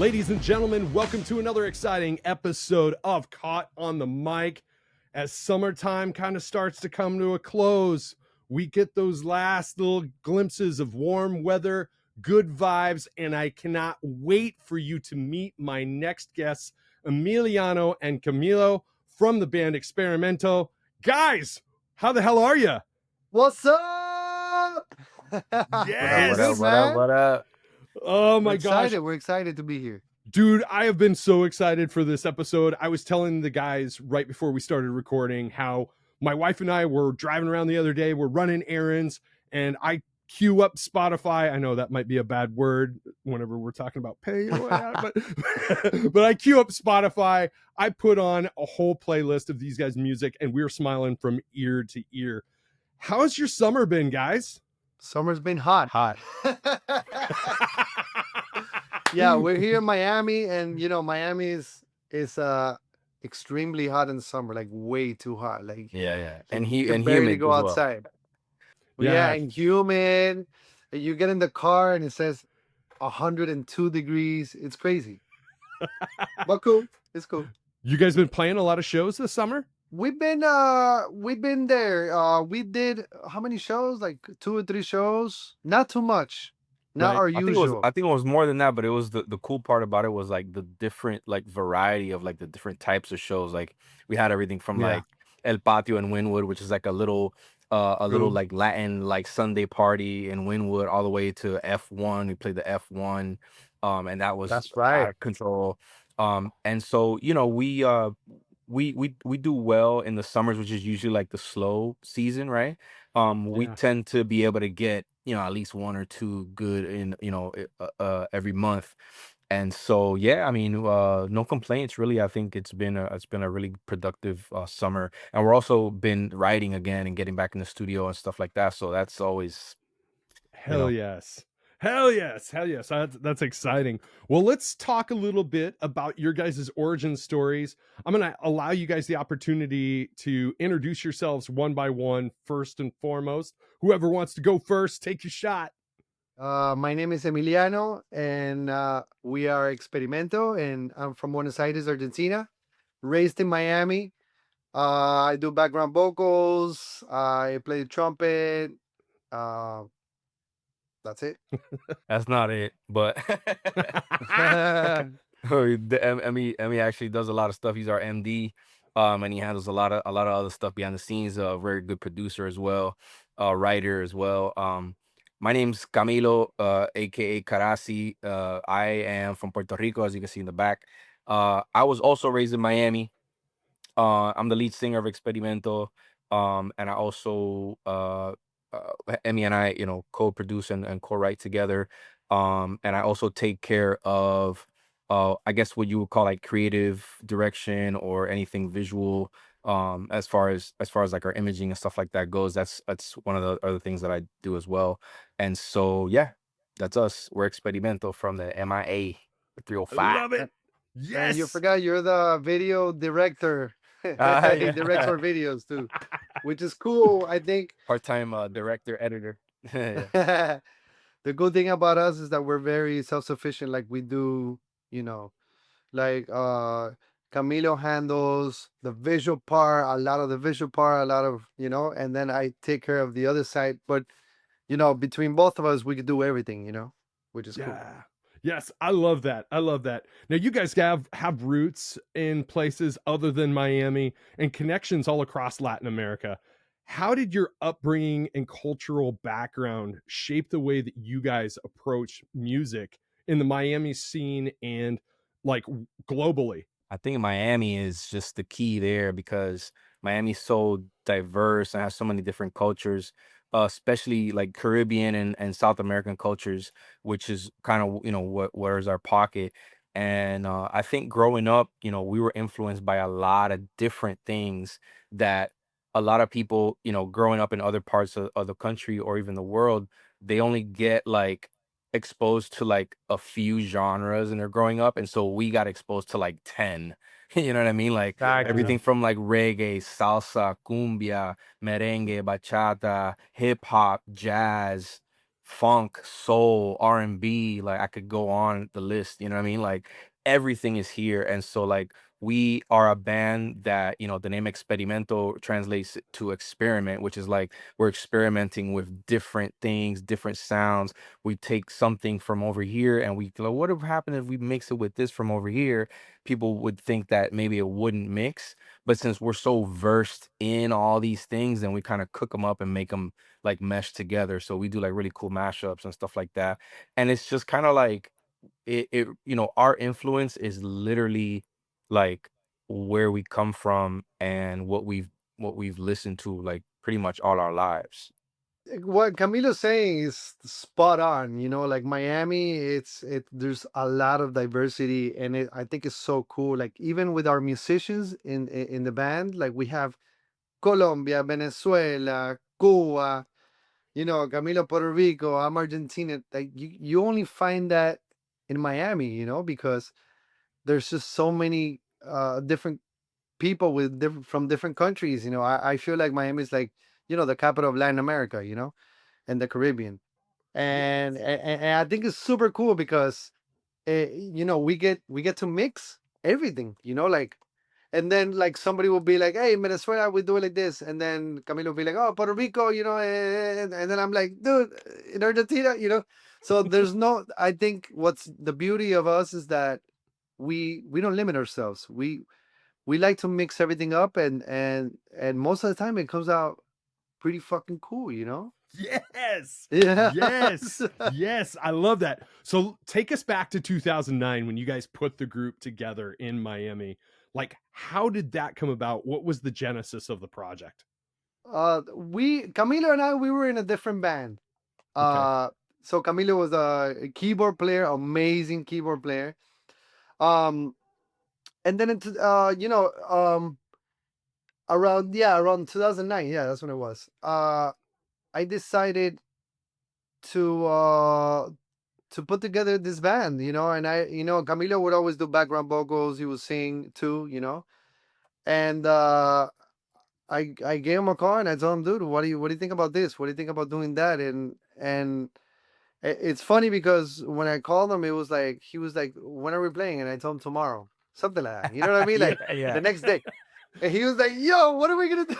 Ladies and gentlemen, welcome to another exciting episode of Caught on the Mic. As summertime kind of starts to come to a close, we get those last little glimpses of warm weather, good vibes, and I cannot wait for you to meet my next guests, Emiliano and Camilo from the band Xperimento. Guys, how the hell are you? What's up? Yes. What up? Oh my gosh. We're excited to be here. Dude, I have been so excited for this episode. I was telling the guys right before we started recording how my wife and I were driving around the other day. We're running errands and I queue up Spotify. I know that might be a bad word whenever we're talking about pay or whatnot, but I queue up Spotify. I put on a whole playlist of these guys' music and we're smiling from ear to ear. How's your summer been, guys? Summer's been hot. Yeah, we're here in Miami, and Miami is extremely hot in the summer, like way too hot. Like and barely humid go as well. outside. Yeah, and humid. You get in the car and it says 102 degrees. It's crazy. But cool. It's cool. You guys been playing a lot of shows this summer? We've been there. We did how many shows? Like 2 or 3 shows. Not too much. Not our usual. I think it was more than that, but it was the cool part about it was like the different like variety of like the different types of shows. Like we had everything from like El Patio in Wynwood, which is like a little like Latin like Sunday party in Wynwood, all the way to F1. We played the F1, and that's right. out of control. And so we do well in the summers, which is usually like the slow season, right? We tend to be able to get at least 1 or 2 good in every month, and so I mean no complaints really. I think it's been a really productive summer, and we're also been writing again and getting back in the studio and stuff like that. So that's always Yes. That's exciting. Well, let's talk a little bit about your guys' origin stories. I'm going to allow you guys the opportunity to introduce yourselves one by one, first and foremost. Whoever wants to go first, take your shot. My name is Emiliano, and we are Xperimento, and I'm from Buenos Aires, Argentina. Raised in Miami. I do background vocals. I play trumpet. That's it. That's not it, but Emmy actually does a lot of stuff. He's our MD, and he handles a lot of other stuff behind the scenes. A very good producer as well, writer as well. My name's Camilo, aka Carasi. I am from Puerto Rico, as you can see in the back. I was also raised in Miami. I'm the lead singer of Experimento, and I also Emmy and I, co-produce and co-write together. And I also take care of, I guess what you would call like creative direction or anything visual. As far as like our imaging and stuff like that goes, that's one of the other things that I do as well. And so that's us. We're Experimento from the MIA 305. Love it. Yes. And you forgot you're the video director. He directs our videos too, which is cool. I think part-time director, editor. the good thing about us is that we're very self-sufficient. Like we do, like Camilo handles the visual part, a lot of, and then I take care of the other side. But between both of us, we could do everything, which is cool. Yes, I love that. Now, you guys have roots in places other than Miami and connections all across Latin America. How did your upbringing and cultural background shape the way that you guys approach music in the Miami scene and like globally? I think Miami is just the key there because Miami's so diverse and has so many different cultures, especially like Caribbean and South American cultures, which is kind of, where's our pocket. And I think growing up, we were influenced by a lot of different things that a lot of people, growing up in other parts of the country or even the world, they only get like exposed to like a few genres and they're growing up, and so we got exposed to like 10. You know what I mean? Like everything from like reggae, salsa, cumbia, merengue, bachata, hip hop, jazz, funk, soul, R&B. Like I could go on the list. You know what I mean? Like everything is here, and so like we are a band that, you know, the name Experimento translates to experiment, which is like we're experimenting with different things, different sounds. We take something from over here and we go, what would happen if we mix it with this from over here? People would think that maybe it wouldn't mix, but since we're so versed in all these things, then we kind of cook them up and make them like mesh together. So we do like really cool mashups and stuff like that. And it's just kind of like it, you know, our influence is literally like where we come from and what we've listened to like pretty much all our lives. What Camilo's saying is spot on. Like Miami, there's a lot of diversity, and I think it's so cool. Like even with our musicians in the band, like we have Colombia, Venezuela, Cuba. Camilo Puerto Rico. I'm Argentina. Like you only find that in Miami. Because there's just so many different people with from different countries. I feel like Miami is like the capital of Latin America. And the Caribbean. And, Yes. and I think it's super cool because we get to mix everything. Like, and then like somebody will be like, "Hey, Venezuela, we do it like this," and then Camilo will be like, "Oh, Puerto Rico," and then I'm like, "Dude, in Argentina." So there's no. I think what's the beauty of us is that we don't limit ourselves. We like to mix everything up, and most of the time it comes out pretty fucking cool. Yes. Yeah. Yes. Yes. I love that. So take us back to 2009 when you guys put the group together in Miami. Like, how did that come about? What was the genesis of the project? Camilo and I, we were in a different band. Okay. So Camilo was a keyboard player, amazing keyboard player. Um, and then around 2009, yeah, that's when it was. I decided to uh to put together this band, and Camilo would always do background vocals. He would sing too, and I gave him a call and I told him, dude, what do you think about this? What do you think about doing that? And it's funny because when I called him, it was like he was like, "When are we playing?" And I told him tomorrow, something like that. You know what I mean? Yeah, Like yeah. the next day, and he was like, "Yo, what are we gonna do?"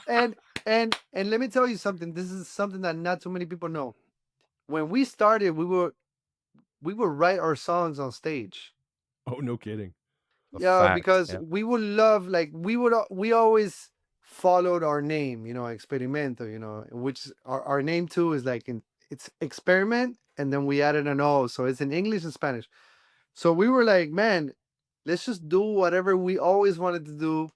and and let me tell you something. This is something that not too many people know. When we started, we would write our songs on stage. Oh, no kidding. A Yeah, fact. because Yeah. we would love, like we always followed our name, Experimento, which our name too is like it's experiment, and then we added an O, so it's in English and Spanish. So we were like, man, let's just do whatever we always wanted to do,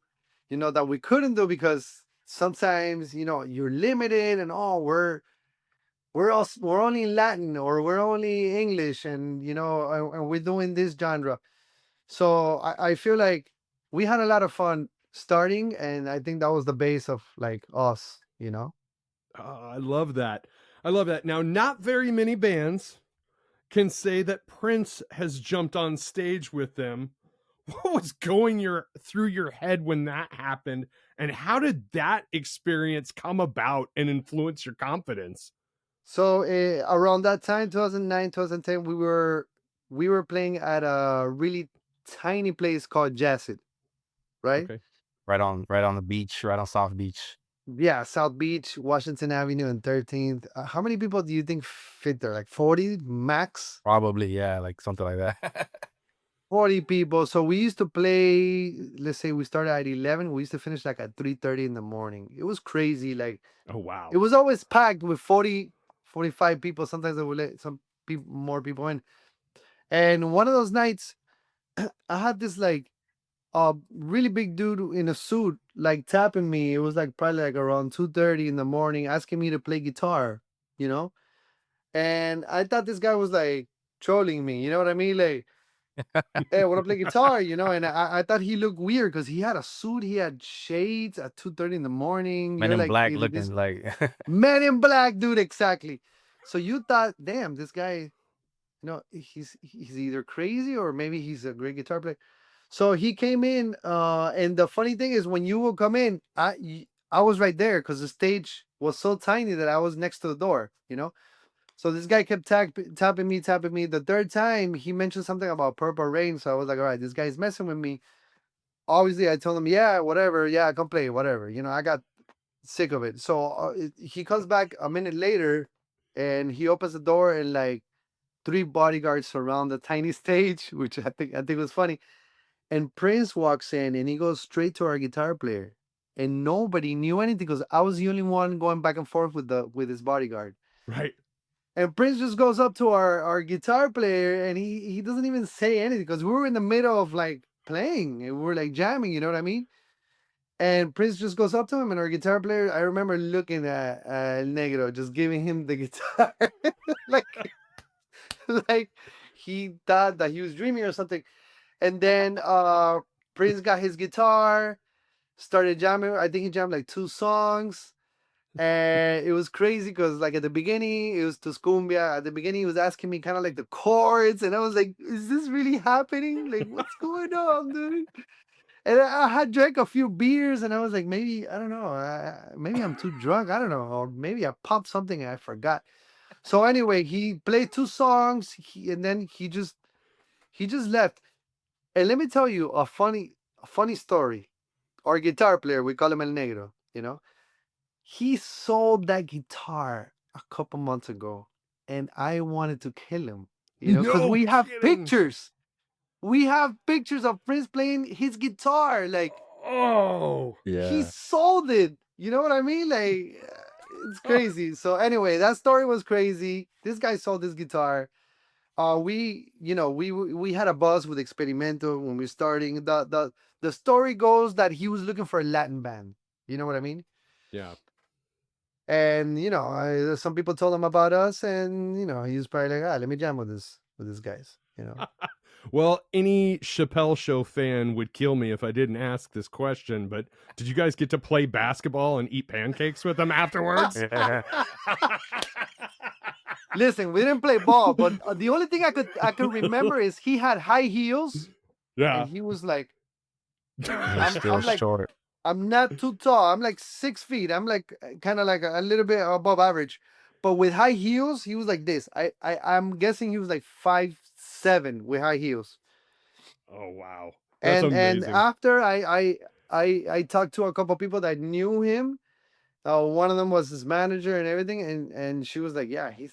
that we couldn't do because sometimes you're limited, and we're only in Latin, or we're only English, and and we're doing this genre. So I feel like we had a lot of fun starting, and I think that was the base of like us. Oh, I love that. I love that. Now, not very many bands can say that Prince has jumped on stage with them. What was going through your head when that happened, and how did that experience come about and influence your confidence? So around that time, 2009, 2010, we were playing at a really tiny place called Jazzit, right? Okay. Right on the beach, right on South Beach. Yeah, South Beach, Washington Avenue, and 13th. How many people do you think fit there? Like 40 max? Probably, yeah, like something like that. 40 people. So we used to play, let's say we started at 11, we used to finish like at 3:30 in the morning. It was crazy. Like Oh, it wow. was always packed with 40, 45 people. Sometimes they would let some people, more people in. And one of those nights, I had this like a really big dude in a suit like tapping me. It was like probably like around 2:30 in the morning, asking me to play guitar, you know? And I thought this guy was like trolling me, you know what I mean? Like, hey, I want to play guitar, And I thought he looked weird because he had a suit, he had shades at 2:30 in the morning. Men You're in like Black either this looking like Man in Black, dude, exactly. So you thought, damn, this guy, he's either crazy or maybe he's a great guitar player. So he came in, and the funny thing is, when you will come in, I was right there because the stage was so tiny that I was next to the door. So this guy kept tapping me, tapping me. The third time, he mentioned something about Purple Rain. So I was like, all right, this guy's messing with me. Obviously, I told him, yeah, whatever. Yeah, come play, whatever. I got sick of it. So he comes back a minute later and he opens the door and like three bodyguards surround the tiny stage, which I think was funny. And Prince walks in and he goes straight to our guitar player. And nobody knew anything because I was the only one going back and forth with his bodyguard. Right. And Prince just goes up to our guitar player and he doesn't even say anything because we were in the middle of like playing and we were like jamming, you know what I mean? And Prince just goes up to him and our guitar player, I remember looking at El Negro, just giving him the guitar. like like he thought that he was dreaming or something. And then Prince got his guitar, started jamming. I think he jammed like 2 songs. And it was crazy because like at the beginning it was Tuscumbia. At the beginning he was asking me kind of like the chords, and I was like, "Is this really happening? Like, what's going on, dude?" And I had drank a few beers, and I was like, maybe I don't know, maybe I'm too drunk. I don't know, or maybe I popped something and I forgot. So anyway, he played 2 songs, and then he just left. And let me tell you a funny story. Our guitar player, we call him El Negro. He sold that guitar a couple months ago, and I wanted to kill him. Because No we have kidding. pictures. We have pictures of Prince playing his guitar. Like Oh. he Yeah. sold it. You know what I mean? Like it's crazy. So anyway, that story was crazy. This guy sold his guitar. We had a buzz with Experimento when we were starting. The story goes that he was looking for a Latin band. You know what I mean? Yeah. And some people told him about us, and he was probably like, let me jam with these guys. Well, any Chappelle Show fan would kill me if I didn't ask this question, but did you guys get to play basketball and eat pancakes with them afterwards? Listen, we didn't play ball, but the only thing I could remember is he had high heels, and Yeah. he was like, You're I'm still I'm like short. I'm not too tall. I'm like 6 feet. I'm like kind of like a little bit above average. But with high heels, he was like this. I'm guessing he was like 5'7" with high heels. Oh, wow. That's And amazing. after I talked to a couple people that knew him. One of them was his manager and everything, and she was like, "Yeah, he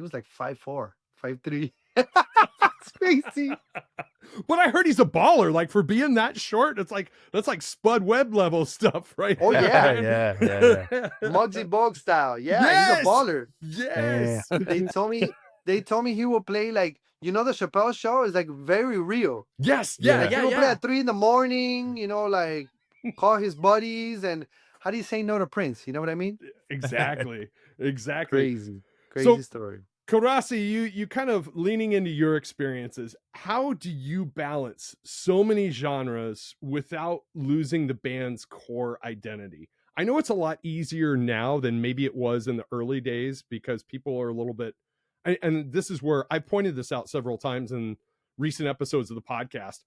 was like 5'4", 5'3". It's crazy. But I heard he's a baller. Like for being that short, that's like Spud Webb level stuff, right? Oh there, yeah, man. Muggsy Bogues style. Yeah, he's a Yes. baller. Yeah. Yes. They told me he will play like the Chappelle Show is like very real. Yes. Yeah. Yeah. Like he Yeah. will play Yeah. at 3 in the morning. Like call his buddies, and how do you say no to Prince? You know what I mean? Exactly. Exactly. Crazy, crazy So story. Karasi, you kind of leaning into your experiences. How do you balance so many genres without losing the band's core identity? I know it's a lot easier now than maybe it was in the early days because people are a little bit, and this is where I pointed this out several times in recent episodes of the podcast.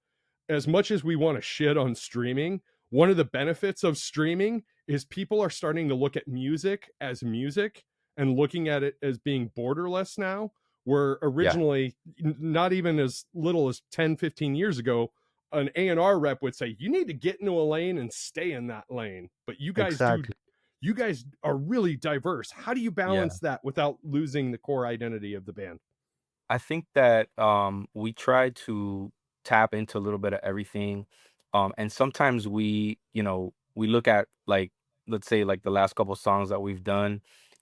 As much as we want to shit on streaming, one of the benefits of streaming is people are starting to look at music as music and looking at it as being borderless now, where Yeah. originally not even as little as 10, 15 years ago, an A&R rep would say you need to get into a lane and stay in that lane, but Exactly. you guys are really diverse. How do you Yeah. balance that without losing the core identity of the band? I think that we try to tap into a little bit of everything. And sometimes we look at like, let's say like the last couple songs that we've done,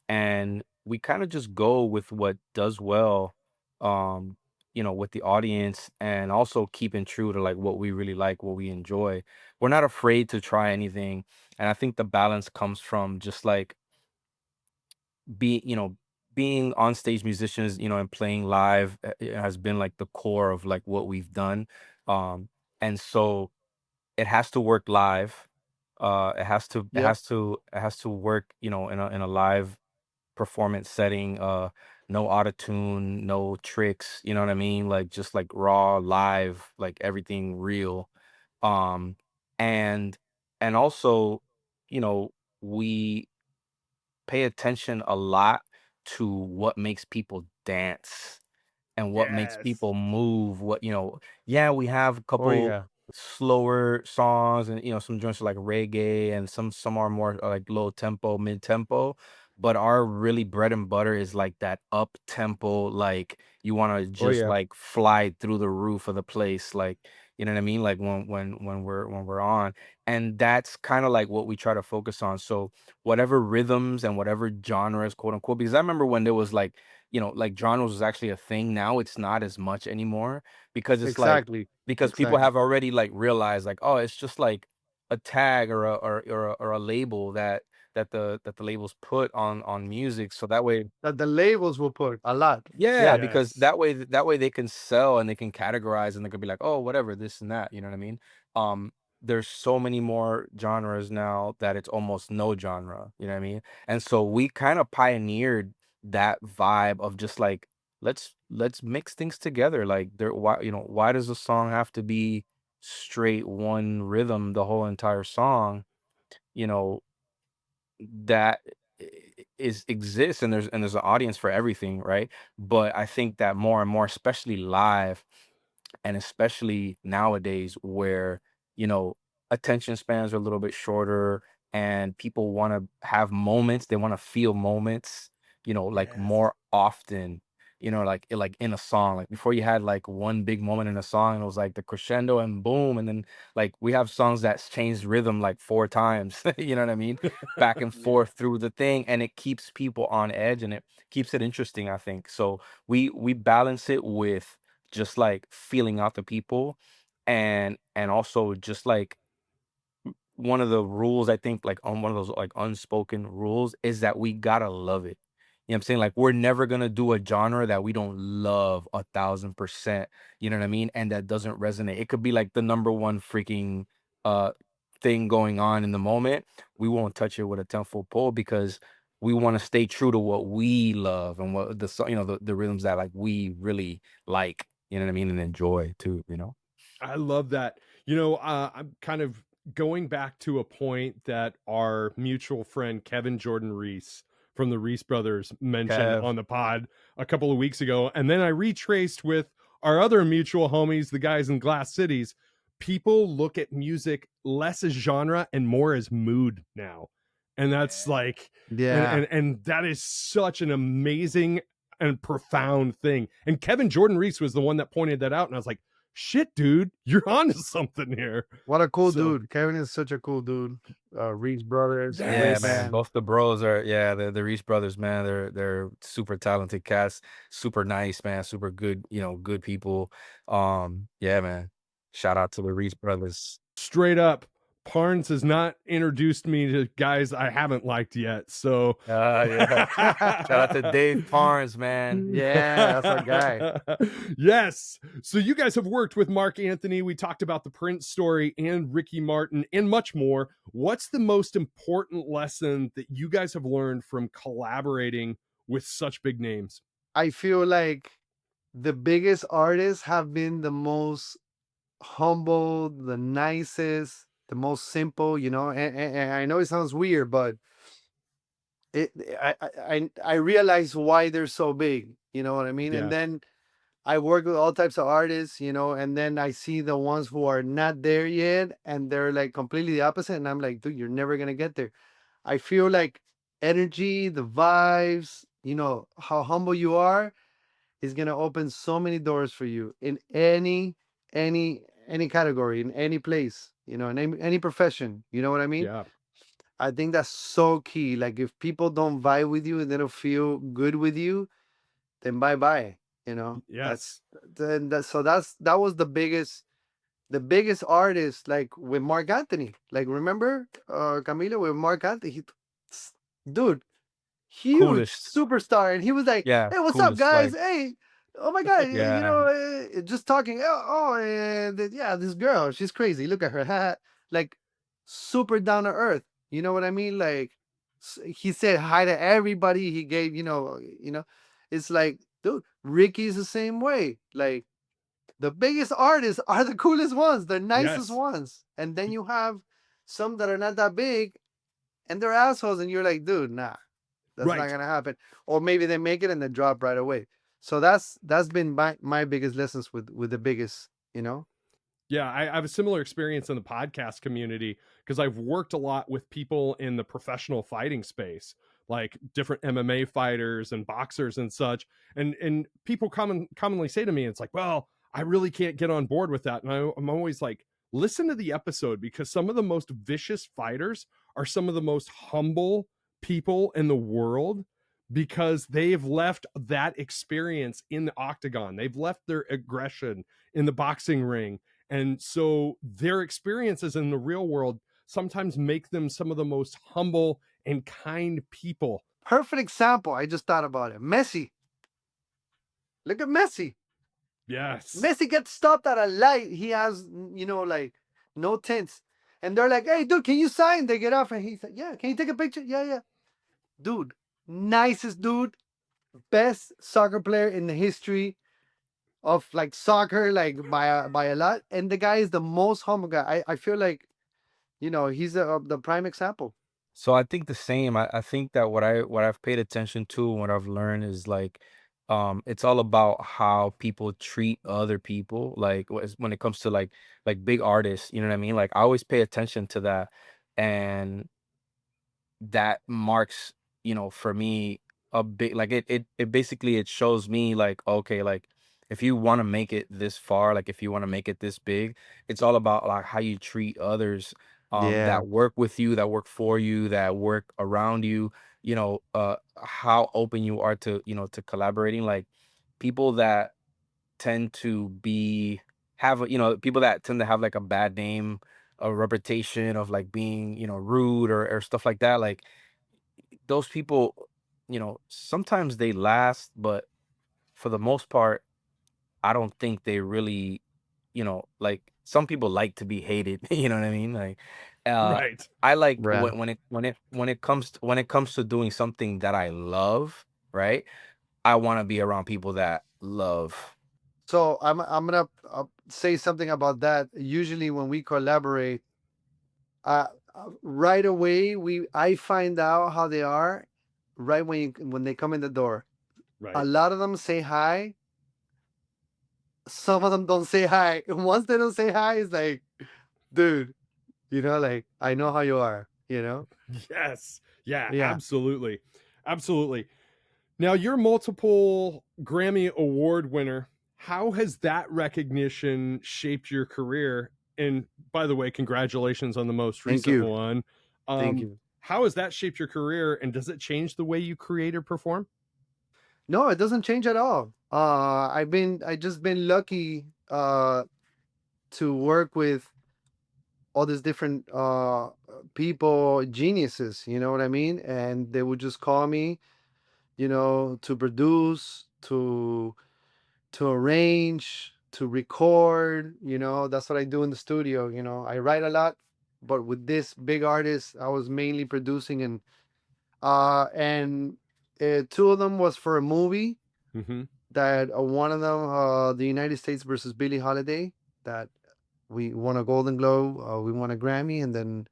and we kind of just go with what does well, um, with the audience, and also keeping true to like what we really like, what we enjoy. We're not afraid to try anything. And I think the balance comes from just like be you know being on stage musicians, and playing live, it has been like the core of like what we've done. And so it has to work live. Yep. It has to work, in a live performance setting. No autotune, no tricks, you know what I mean? Like just like raw live, like everything real. um and and also, you know we pay attention a lot to what makes people dance and what makes Yes. people move. What, yeah, we have a Oh couple yeah, slower songs, and some joints are like reggae, and some are more like low tempo, mid tempo. But our really bread and butter is like that up tempo, like you want to oh just yeah, like fly through the roof of the place, like, you know what I mean? Like when we're on, and that's kind of like what we try to focus on. So whatever rhythms and whatever genres, quote unquote, because I remember when there was like, like genres was actually a thing. Now it's not as much anymore, because it's like, exactly, because people exactly. have already like realized like, oh, it's just like a tag or a label that the labels put on music, so that way. That the labels will put a lot. Yeah, Yeah, because Yes. that way they can sell and they can categorize and they could be like, oh, whatever, this and that. You know what I mean? Um, there's so many more genres now that it's almost no genre. You know what I mean? And so we kind of pioneered that vibe of just like, let's mix things together. Like, why does a song have to be straight one rhythm the whole entire song? You know, that is exists, and there's an audience for everything, right? But I think that more and more, especially live, and especially nowadays where, you know, attention spans are a little bit shorter, and people want to have moments, they want to feel moments, like Yes. more often, like in a song. Like before, you had like one big moment in a song, and it was like the crescendo and boom, and then like we have songs that's changed rhythm like four times, you know what I mean, back and Yeah. forth through the thing, and it keeps people on edge, and it keeps it interesting, I think. So we balance it with just like feeling out the people, and also just like one of the rules, I think, like on one of those like unspoken rules, is that we gotta love it. You know what I'm saying? Like, we're never gonna do a genre that we don't love 1,000%. You know what I mean? And that doesn't resonate. It could be like the number one freaking uh thing going on in the moment. We won't touch it with a 10-foot pole, because we want to stay true to what we love, and what the rhythms that like we really like. You know what I mean? And enjoy too. I love that. I'm kind of going back to a point that our mutual friend Kevin Jordan Reese from the Reese brothers mentioned Kev. on the pod a couple of weeks ago. And then I retraced with our other mutual homies, the guys in Glass Cities. People look at music less as genre and more as mood now. And that's like, and yeah. and and that is such an amazing and profound thing. And Kevin Jordan Reese was the one that pointed that out. And I was like, shit, dude, you're onto something here. What a cool So dude. Kevin is such a cool dude. Reese Brothers, Yeah, great yes, man. band. Both the bros are, yeah, the Reese brothers, man. They're super talented cats, super nice, man, super good, good people. Yeah, man. Shout out to the Reese brothers. straight up, Parnes has not introduced me to guys I haven't liked yet. So Yeah. Shout out to Dave Parnes, man. Yeah, that's our guy. yes. So you guys have worked with Marc Anthony. We talked about the Prince story and Ricky Martin and much more. What's the most important lesson that you guys have learned from collaborating with such big names? I feel like the biggest artists have been the most humble, the nicest, the most simple, and I know it sounds weird, but it I realize why they're so big, you know what I mean? And Yeah. then I work with all types of artists, and then I see the ones who are not there yet and they're like completely the opposite. And I'm like, dude, you're never gonna get there. I feel like energy, the vibes, how humble you are is gonna open so many doors for you in any category, in any place, in any profession. You know what I mean? Yeah. I think that's so key. Like if people don't vibe with you and they don't feel good with you, then bye bye. Yes. That was the biggest artist, like with Marc Anthony. Like remember, Camilo, with Marc Anthony, dude, huge Coolest. superstar, and he was like, Yeah, "Hey, what's up, coolest. guys? Like, Hey, oh my god, yeah. just talking. Yeah, this girl, she's crazy. Look at her, like super down to earth. You know what I mean? Like he said hi to everybody. He gave, it's like, dude, Ricky's the same way. Like the biggest artists are the coolest ones, the nicest Yes. ones, and then you have some that are not that big, and they're assholes, and you're like, dude, nah. That's not Right. gonna happen. Or maybe they make it and they drop right away. So that's been my biggest lessons with the biggest, you know. Yeah, I have a similar experience in the podcast community because I've worked a lot with people in the professional fighting space, like different MMA fighters and boxers and such. And people commonly say to me, it's like, well, I really can't get on board with that. And I'm always like, listen to the episode because some of the most vicious fighters are some of the most humble people in the world because they've left that experience in the octagon. They've left their aggression in the boxing ring, and so their experiences in the real world sometimes make them some of the most humble and kind people. Perfect example. I just thought about it. Messi. Look at Messi. Yes. Messi gets stopped at a light. He has, like no tints. And they're like, hey, dude, can you sign? They get off and he's like, yeah, can you take a picture? Yeah, yeah. Dude, nicest dude, best soccer player in the history of like soccer, like by a lot. And the guy is the most humble guy. I feel like, he's the prime example. So I think the same. I think that what I've paid attention to and what I've learned is like it's all about how people treat other people. Like when it comes to like big artists, you know what I mean? Like I always pay attention to that. And that marks, for me a big like it basically it shows me like, okay, like if you want to make it this far, like if you want to make it this big, it's all about like how you treat others Yeah. that work with you, that work for you, that work around you, how open you are to, to collaborating. Like people that tend to be have people that tend to have like a bad name, a reputation of like being, rude or stuff like that. Like those people, sometimes they last, but for the most part, I don't think they really, like some people like to be hated. You know what I mean? Like, uh, Right. I like Right. when it comes to doing something that I love, right? I want to be around people that love. So I'm gonna say something about that. Usually when we collaborate, right away I find out how they are right when they come in the door. A Right. lot of them say hi. Some of them don't say hi. And once they don't say hi, it's like, dude, like I know how you are. Yes. Yeah, Yeah. absolutely. Absolutely. Now, you're multiple Grammy Award winner. How has that recognition shaped your career? And by the way, congratulations on the most Thank recent you. one. Thank you. How has that shaped your career? And does it change the way you create or perform? No, it doesn't change at all. I just been lucky to work with all these different people, geniuses, you know what I mean? And they would just call me, to produce, to arrange, to record, that's what I do in the studio. I write a lot, but with this big artist, I was mainly producing and two of them was for a movie Mm-hmm. that one of them, the United States versus Billie Holiday, that we won a Golden Globe, we won a Grammy, and then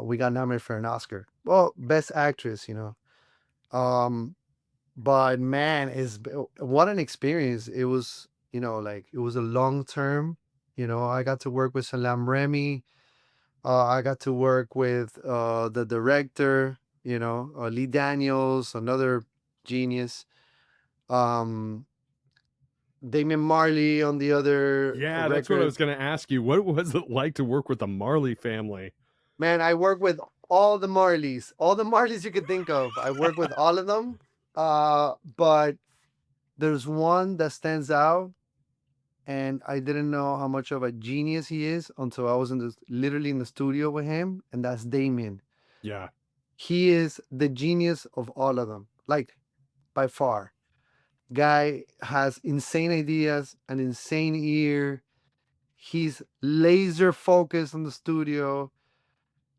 we got nominated for an Oscar. Well, Best Actress, Um, but man, what an experience! It was, like it was a long term. I got to work with Salam Remy. I got to work with the director. Lee Daniels, another genius. Um, Damien Marley on the other Yeah, that's what I record. was going to ask you. What was it like to work with the Marley family? Man, I work with all the Marleys you could think of. I work with all of them. But there's one that stands out, and I didn't know how much of a genius he is until I was literally in the studio with him, and that's Damien. Yeah. He is the genius of all of them, like by far. Guy has insane ideas, an insane ear. He's laser focused on the studio.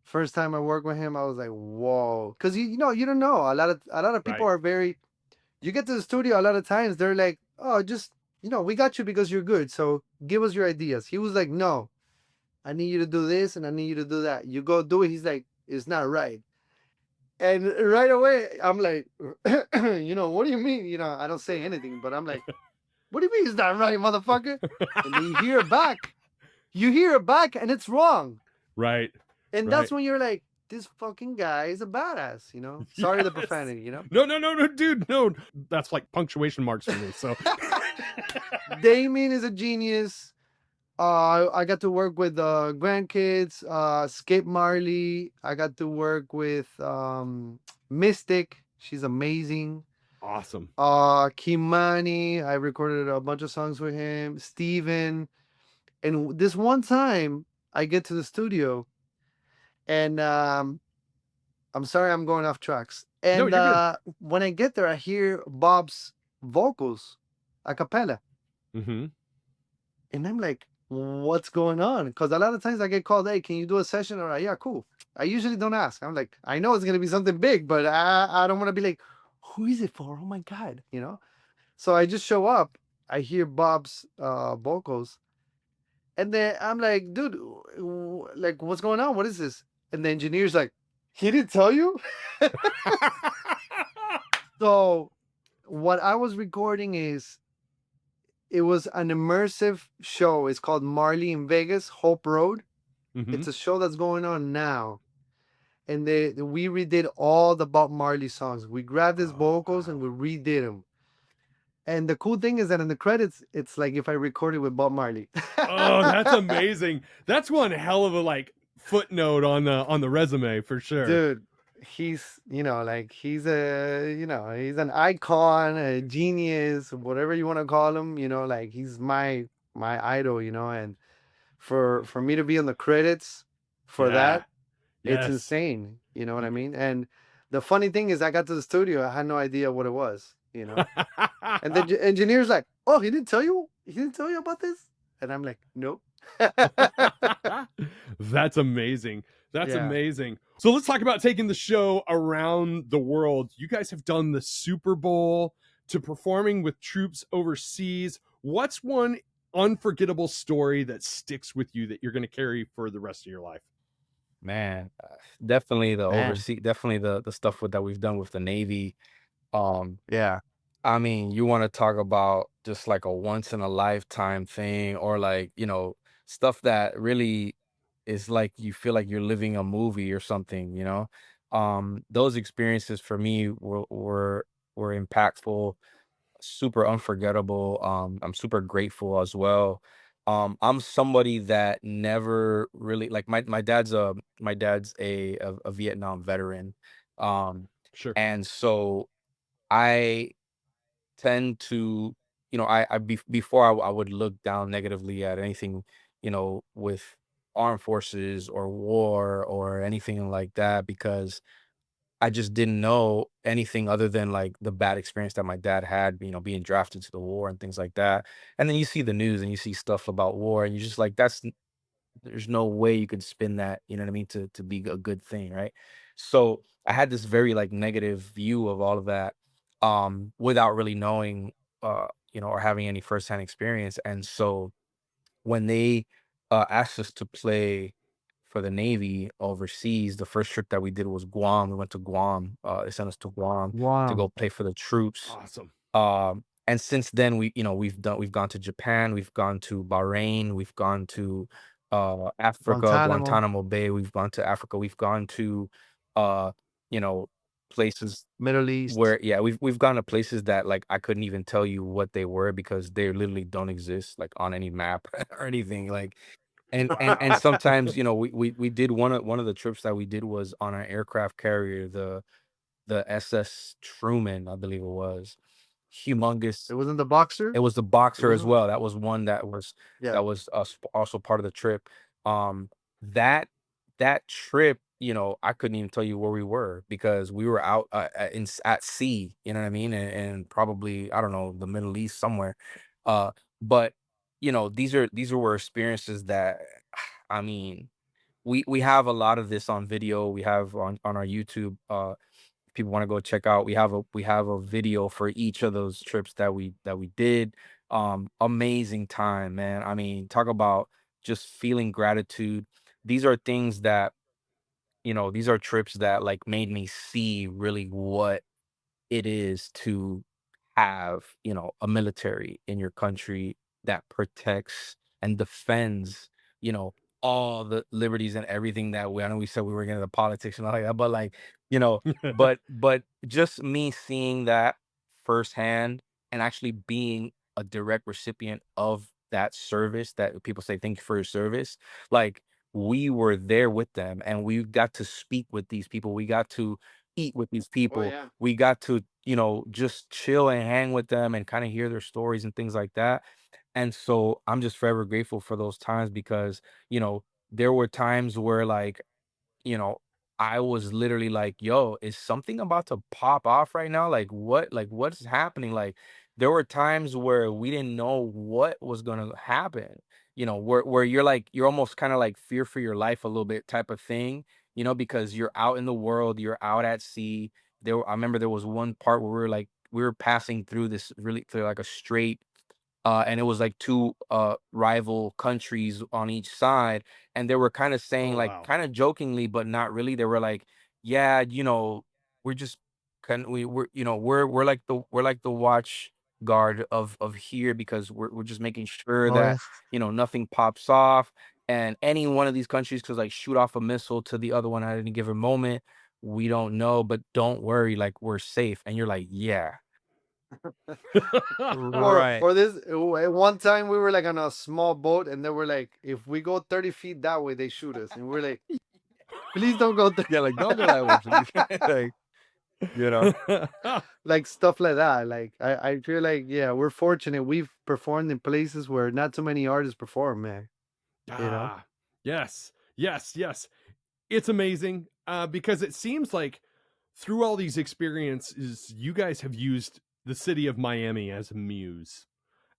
First time I worked with him, I was like, whoa. Cause you don't know. A lot of people Right. are very you get to the studio a lot of times, they're like, oh, just we got you because you're good. So give us your ideas. He was like, no, I need you to do this and I need you to do that. You go do it. He's like, it's not right. And right away, I'm like, what do you mean? I don't say anything, but I'm like, what do you mean it's not right, motherfucker? And then you hear it back. You hear it back, and it's wrong. Right. And Right. that's when you're like, this fucking guy is a badass, Sorry the Yes. profanity. No, dude, no. That's like punctuation marks for me. So Damien is a genius. I got to work with grandkids, Skip Marley. I got to work with Mystic. She's amazing. awesome. Kimani. I recorded a bunch of songs with him. Steven. And this one time, I get to the studio, and I'm sorry I'm going off tracks. No, And you're good. when I get there, I hear Bob's vocals a cappella. Mm-hmm. And I'm like, what's going on? Because a lot of times I get called, hey, can you do a session? Or, yeah, cool. I usually don't ask. I'm like, I know it's going to be something big, but I don't want to be like, who is it for? Oh my God, So I just show up. I hear Bob's vocals. And then I'm like, dude, like, what's going on? What is this? And the engineer's like, he didn't tell you? So what I was recording it was an immersive show. It's called Marley in Vegas, Hope Road. Mm-hmm. It's a show that's going on now. And we redid all the Bob Marley songs. We grabbed his vocals and we redid them. And the cool thing is that in the credits, it's like if I recorded with Bob Marley. Oh, that's amazing. That's one hell of a like footnote on the resume for sure. Dude, he's like he's he's an icon, a genius, whatever you want to call him. Like he's my idol. And for me to be on the credits for that, it's Yes. insane. You know what I mean? And the funny thing is, I got to the studio, I had no idea what it was. And the engineer's like, "Oh, he didn't tell you? He didn't tell you about this?" And I'm like, "Nope." That's amazing. That's Yeah. amazing. So let's talk about taking the show around the world. You guys have done the Super Bowl to performing with troops overseas. What's one unforgettable story that sticks with you that you're going to carry for the rest of your life? Man, definitely the Man. overseas, definitely the stuff that we've done with the Navy. Yeah. I mean, you want to talk about just like a once in a lifetime thing, or like, stuff that really is like you feel like you're living a movie or something. Those experiences for me were impactful, super unforgettable. I'm super grateful as well. I'm somebody that never really like my dad's a Vietnam veteran. Um, Sure. and so I tend to, before I would look down negatively at anything, with armed forces or war or anything like that, because I just didn't know anything other than like the bad experience that my dad had, being drafted to the war and things like that. And then you see the news and you see stuff about war and you're just like, there's no way you could spin that, you know what I mean, to be a good thing, right? So I had this very like negative view of all of that, without really knowing, or having any firsthand experience. And so when they asked us to play for the Navy overseas, the first trip that we did was Guam. We went to Guam. They sent us to Guam to Wow. go play for the troops. Awesome. And since then, we've gone to Japan, we've gone to Bahrain, we've gone to Africa, Guantanamo, Guantanamo Bay, we've gone to Africa, we've gone to uh, you know, places Middle East. where, yeah, we've gone to places that like I couldn't even tell you what they were because they literally don't exist like on any map or anything. Like and sometimes, we did one of the trips that we did was on an aircraft carrier, the SS Truman, I believe it was. Humongous. It wasn't the Boxer? It was the It Boxer as wasn't? well. That was one that was Yeah. also part of the trip. That that trip, I couldn't even tell you where we were because we were out at sea. You know what I mean? And probably I don't know the Middle East somewhere. But these are were experiences that I mean we have a lot of this on video. We have on our YouTube. People want to go check out. We have a video for each of those trips that we did. Amazing time, man. I mean, talk about just feeling gratitude. These are things that these are trips that like made me see really what it is to have, a military in your country that protects and defends, you know, all the liberties and everything that I know we said we were getting into politics and all like that, but like, but just me seeing that firsthand and actually being a direct recipient of that service that people say thank you for your service. Like we were there with them and we got to speak with these people. We got to eat with these Oh people. yeah. We got to, just chill and hang with them and kind of hear their stories and things like that. And so I'm just forever grateful for those times because, there were times where like you know, I was literally like, "Yo, is something about to pop off right now? What's happening?" Like, there were times where we didn't know what was gonna happen, where you're like you're almost kinda like fear for your life a little bit type of thing, because you're out in the world, you're out at sea. I remember there was one part where we were passing through this really through like a strait and it was like two rival countries on each side, and they were kind of saying Oh like wow. kind of jokingly, but not really. They were like, "Yeah, we're just we're like the watch guard of here because we're just making sure Oh that yeah. nothing pops off, and any one of these countries could like shoot off a missile to the other one at any given moment. We don't know, but don't worry, like we're safe." And you're like, "Yeah, right." Or this one time we were like on a small boat and they were like, if we go 30 feet that way, they shoot us. And we're like, please don't go Yeah, like don't go that way, please. Like, you know. like stuff like that. Like I feel like yeah, we're fortunate. We've performed in places where not too many artists perform, man. You know? Ah, yes, yes, yes. It's amazing because it seems like through all these experiences, you guys have used the city of Miami as a muse.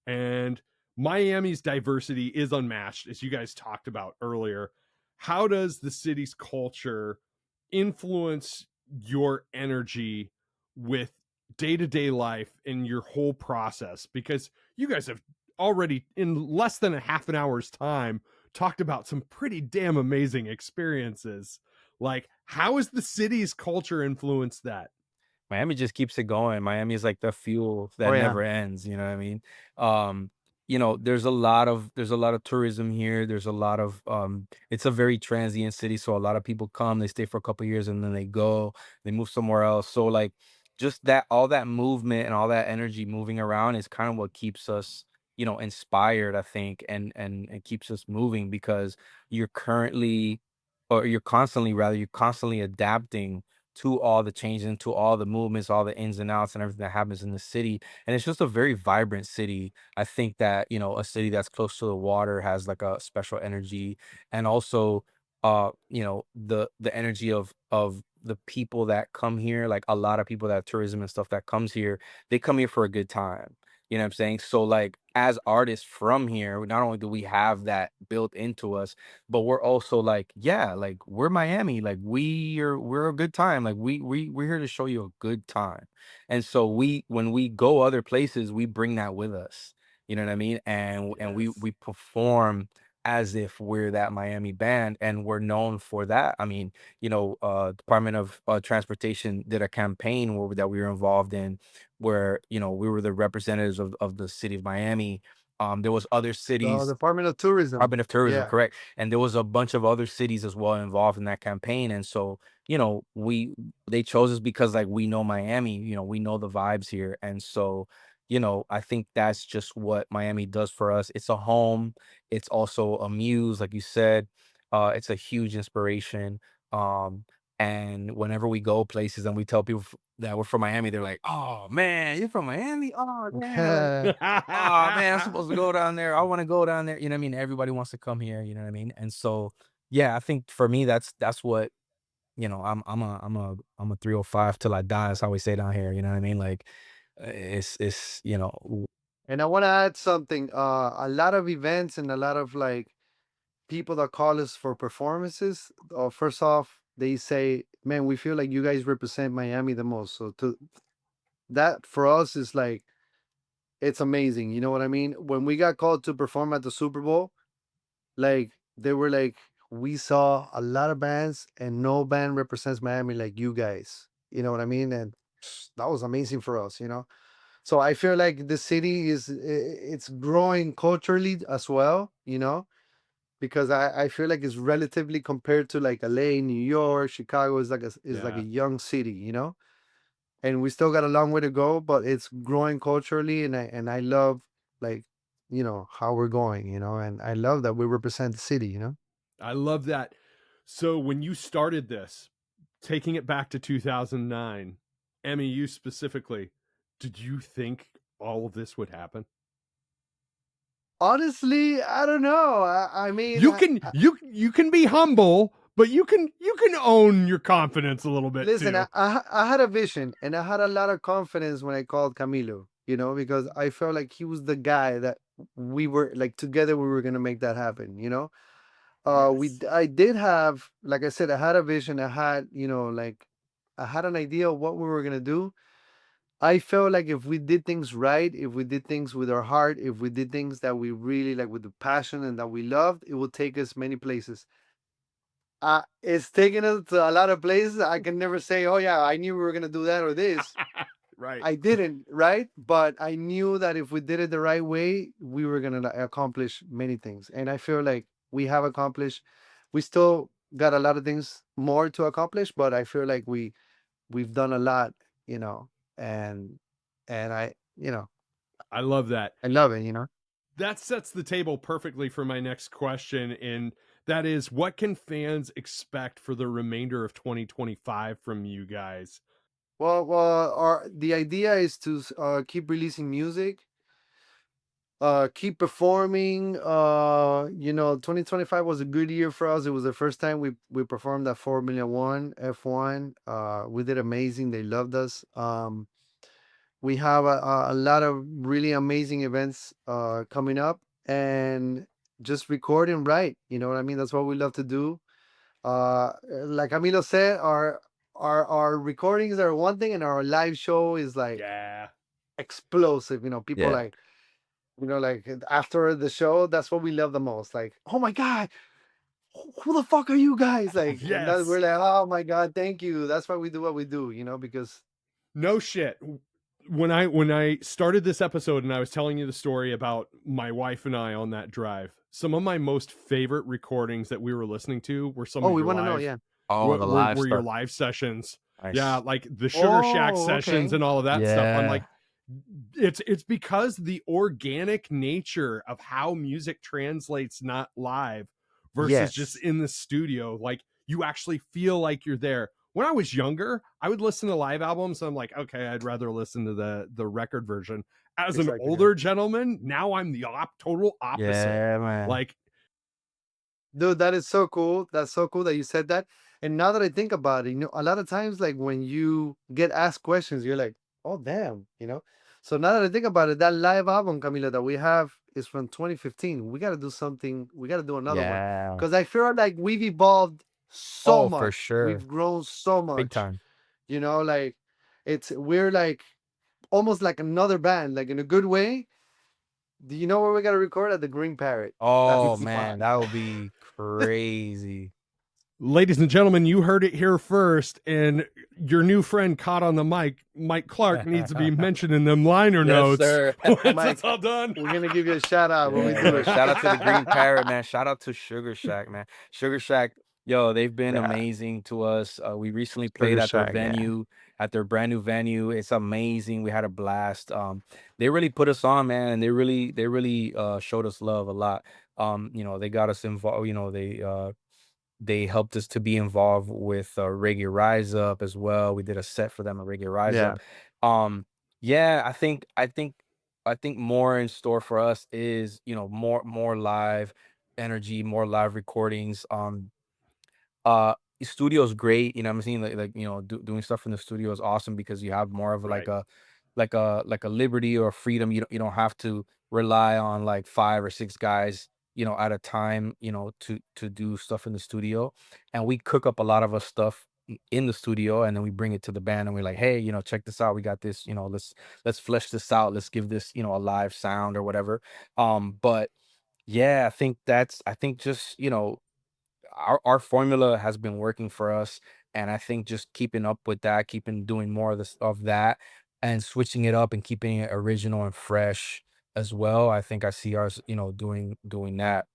And Miami's diversity is unmatched, as you guys talked about earlier. How does the city's culture influence your energy with day to day life in your whole process? Because you guys have already, in less than a half an hour's time, talked about some pretty damn amazing experiences. Like, how has the city's culture influenced that? Miami just keeps it going. Miami is like the fuel Oh that yeah. never ends, you know what I mean? Um, there's a lot of tourism here. There's a lot of it's a very transient city, so a lot of people come, they stay for a couple years and then they go, they move somewhere else. So like just that all that movement and all that energy moving around is kind of what keeps us, inspired, I think, and keeps us moving because you're currently you're constantly adapting to all the changes, and to all the movements, all the ins and outs, and everything that happens in the city. And it's just a very vibrant city. I think that, a city that's close to the water has like a special energy. And also, the energy of the people that come here, like a lot of people that tourism and stuff that comes here, they come here for a good time. You know what I'm saying? So like as artists from here, not only do we have that built into us, but we're also like, yeah, like we're Miami, like we're a good time. Like we're here to show you a good time. And so when we go other places, we bring that with us. You know what I mean? And Yes. we perform as if we're that Miami band and we're known for that. I mean, Department of Transportation did a campaign that we were involved in where, we were the representatives of the city of Miami. There was other The cities. Department of Tourism. Department of Tourism, Yeah. correct, and there was a bunch of other cities as well involved in that campaign, and so, they chose us because, like, we know Miami, we know the vibes here, and so, I think that's just what Miami does for us. It's a home, it's also a muse, like you said, it's a huge inspiration, um, and whenever we go places and we tell people that we're from Miami, they're like, "Oh, man, you're from Miami? Oh, damn," like, "Oh, man, I'm supposed to go down there. I wanna go down there." You know what I mean? Everybody wants to come here, you know what I mean? And so, yeah, I think for me, that's what, I'm a 305 till I die, is how we say down here, you know what I mean? Like, it's, And I want to add something. A lot of events and a lot of like people that call us for performances. First off, they say, "Man, we feel like you guys represent Miami the most." So to that for us is like it's amazing. You know what I mean? When we got called to perform at the Super Bowl, like they were like, we saw a lot of bands, and no band represents Miami like you guys. You know what I mean? And that was amazing for us, you know? So I feel like the city it's growing culturally as well, you know, because I feel like it's relatively compared to like LA, New York, Chicago is like a Yeah. young city, you know, and we still got a long way to go, but it's growing culturally, and I love like you know how we're going, you know, and I love that we represent the city, you know. I love that. So when you started this, taking it back to 2009, Emmy, you specifically, did you think all of this would happen? Honestly, I don't know. I mean, You can be humble, but you can own your confidence a little bit listen, too. I had a vision, and I had a lot of confidence when I called Camilo, you know, because I felt like he was the guy that we were like together we were gonna make that happen, you know. Yes. I did have, like I said, I had a vision. I had, you know, like I had an idea of what we were gonna do. I felt like if we did things right, if we did things with our heart, if we did things that we really like with the passion and that we loved, it would take us many places. It's taken us to a lot of places. I can never say, oh yeah, I knew we were gonna do that or this. Right. I didn't, right? But I knew that if we did it the right way, we were gonna like, accomplish many things. And I feel like we have accomplished. We still got a lot of things more to accomplish, but I feel like we've done a lot, you know. And I, you know, I love that. I love it, you know. That sets the table perfectly for my next question, and that is, what can fans expect for the remainder of 2025 from you guys? Our the idea is to keep releasing music, keep performing. You know, 2025 was a good year for us. It was the first time we performed at Formula One F1. We did amazing. They loved us. We have a lot of really amazing events coming up, and just record and write. You know what I mean? That's what we love to do. Like Camilo said, our recordings are one thing, and our live show is like Yeah. explosive. You know, people Yeah. like, you know, like after the show, that's what we love the most. Like, oh my god, who the fuck are you guys? Like, and that we're Yes. like, oh my god, thank you. That's why we do what we do. You know, because No shit. When I started this episode and I was telling you the story about my wife and I on that drive, some of my most favorite recordings that we were listening to were some oh, of we your want to know, live yeah. Oh, the live were your stuff. live sessions. Yeah, Nice. like the Sugar Shack Oh, sessions okay. and all of that stuff. I'm Yeah. like, it's because the organic nature of how music translates not live versus just Yes, in the studio. Like you actually feel like you're there. When I was younger, I would listen to live albums. And I'm like, okay, I'd rather listen to the record version. As an exactly. Yeah. older gentleman, now I'm the total opposite. Yeah, man. Like, Dude, that is so cool. That's so cool that you said that. And now that I think about it, you know, a lot of times, like when you get asked questions, you're like, oh, damn, you know? So now that I think about it, that live album, Camila, that we have is from 2015. We got to do something. We got to do another one. Yeah. Because I feel like we've evolved so Oh, for much. sure. We've grown so Big much. time. You know, like we're like almost like another band, like in a good way. Do you know where we got to record? At the Green Parrot. That's the Oh, man, spot. that would be crazy. ladies and gentlemen, you heard it here first, and your new friend caught on the mic, Mike Clark, needs to be mentioned in them liner Yes, notes sir. once Mike, it's all done. we're gonna give you a shout out when we Yeah, do man. it. Shout out to the Green Parrot, man. Shout out to Sugar Shack, man. Sugar Shack, yo, they've been Yeah, amazing to us. We recently played Sugar at their Shack. Yeah, venue, at their brand new venue. It's amazing. We had a blast. They really put us on, man, and they really showed us love a lot. You know, they got us involved. You know, they helped us to be involved with Reggae Rise Up as well. We did a set for them at Reggae Rise yeah, Up. Um, yeah, I think more in store for us is, you know, more live energy, more live recordings. Uh, Studio's great, you know what I'm saying? Like you know, doing stuff in the studio is awesome because you have more of like Right. a liberty or freedom. You don't have to rely on like 5 or 6 guys, you know, at a time, you know, to do stuff in the studio. And we cook up a lot of our stuff in the studio, and then we bring it to the band and we're like, hey, you know, check this out. We got this, you know, let's flesh this out. Let's give this, you know, a live sound or whatever. But yeah, I think just, you know, our formula has been working for us, and I think just keeping up with that, keeping doing more of this of that, and switching it up and keeping it original and fresh as well. I think I see us, doing that,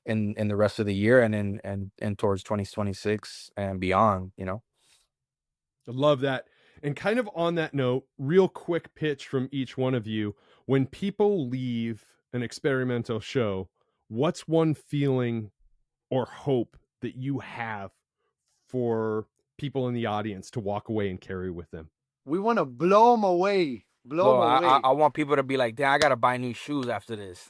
in the rest of the year and and towards 2026 and beyond. I love that. And kind of on that note, real quick pitch from each one of you. When people leave an Xperimento show, what's one feeling or hope that you have for people in the audience to walk away and carry with them? We want to blow them away. Blow Bro, them I, I away. I want people to be like, damn, I gotta buy new shoes after this.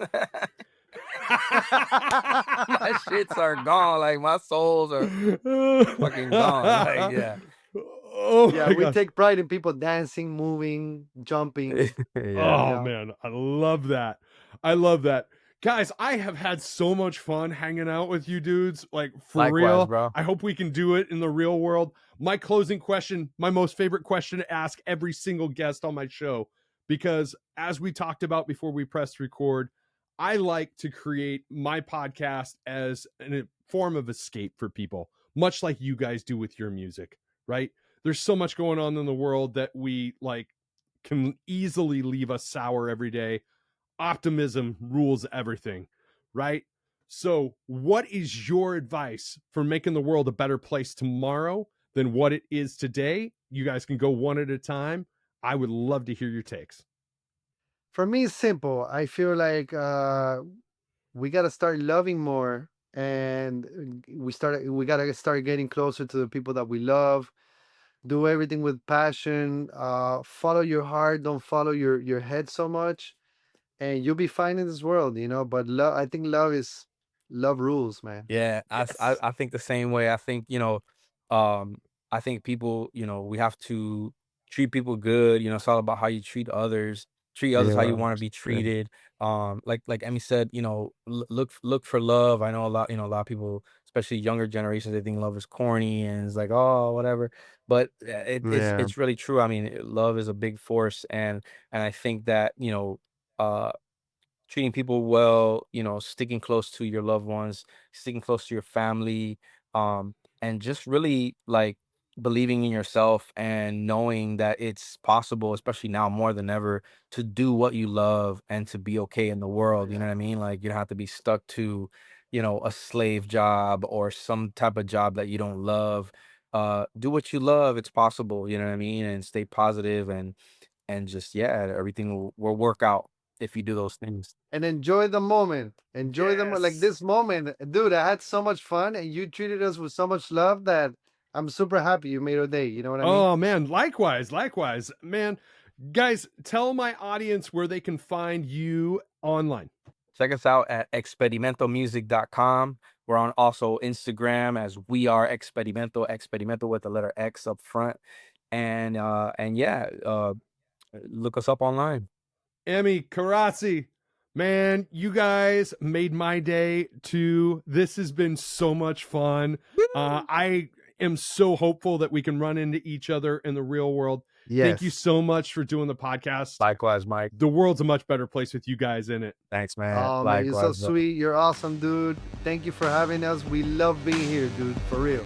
My shits are gone. Like my souls are fucking gone. Like, yeah. Oh Yeah, my we gosh. take pride in people dancing, moving, jumping. Yeah. Oh Yeah. man, I love that. I love that. Guys, I have had so much fun hanging out with you dudes. Like for Likewise, real. bro. I hope we can do it in the real world. My closing question, my most favorite question to ask every single guest on my show, because as we talked about before we pressed record, I like to create my podcast as a form of escape for people, much like you guys do with your music, right? There's so much going on in the world that we like can easily leave us sour every day. Optimism rules everything, right? So, what is your advice for making the world a better place tomorrow than what it is today? You guys can go one at a time. I would love to hear your takes. For me, it's simple. I feel like we gotta start loving more, and we gotta start getting closer to the people that we love. Do everything with passion. Follow your heart. Don't follow your head so much, and you'll be fine in this world. But love. I think love rules, man. Yeah, Yes. I think the same way. I think, um, I think people, we have to treat people good. It's all about how you treat others how Yeah. you want to be treated. Like Emmy said, look for love. I know a lot of people, especially younger generations, they think love is corny and it's like, oh, whatever. But Yeah. it's really true. I mean, love is a big force, and I think that, uh treating people well, sticking close to your loved ones, sticking close to your family, and just really like believing in yourself and knowing that it's possible, especially now more than ever, to do what you love and to be okay in the Oh world. You know yeah. what I mean? Like you don't have to be stuck to, a slave job or some type of job that you don't love. Do what you love. It's possible. You know what I mean? And stay positive and just yeah, everything will work out if you do those things. And enjoy the moment. Enjoy them like Yes. this moment, dude. I had so much fun, and you treated us with so much love that I'm super happy you made our day. You know what I mean? Oh man, likewise, likewise. Man, guys, tell my audience where they can find you online. Check us out at experimentomusic.com. We're on also Instagram as we are Experimento with the letter X up front. And yeah, look us up online. Emmy, Karatzi, man, you guys made my day too. This has been so much fun. I am so hopeful that we can run into each other in the real world. Thank you Yes. so much for doing the podcast. Likewise, Mike. The world's a much better place with you guys in it. Thanks, man. Oh man, you're so Likewise, bro. sweet. You're awesome, dude. Thank you for having us. We love being here, dude. For real.